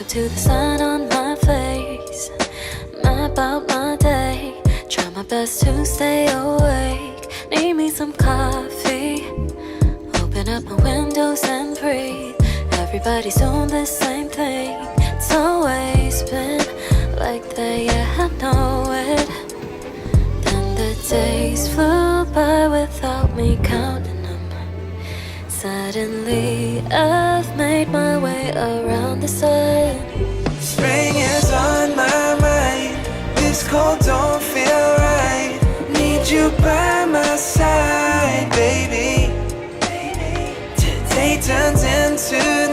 to the sun on my face. Map out my day, try my best to stay awake. Need me some coffee, open up my windows and breathe. Everybody's doing the same thing. It's always been like that, yeah, I know it. Then the days flew by without me counting them. Suddenly I've made my way around the sun. Spring is on my mind. This cold don't feel right. Need you by my side, baby. Today turns into